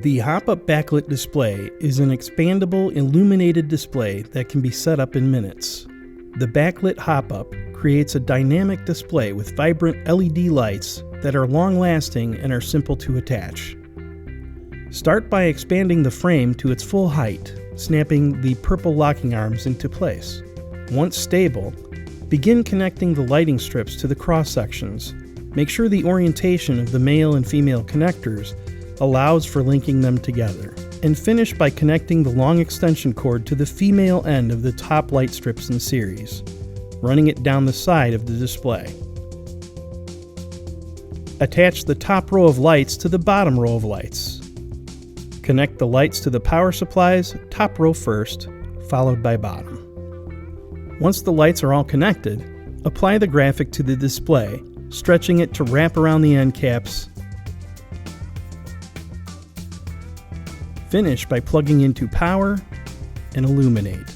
The Hopup Backlit display is an expandable illuminated display that can be set up in minutes. The Backlit Hopup creates a dynamic display with vibrant LED lights that are long-lasting and are simple to attach. Start by expanding the frame to its full height, snapping the purple locking arms into place. Once stable, begin connecting the lighting strips to the cross sections. Make sure the orientation of the male and female connectors allows for linking them together. And finish by connecting the long extension cord to the female end of the top light strips in series, running it down the side of the display. Attach the top row of lights to the bottom row of lights. Connect the lights to the power supplies, top row first, followed by bottom. Once the lights are all connected, apply the graphic to the display, stretching it to wrap around the end caps. Finish by plugging into power and illuminate.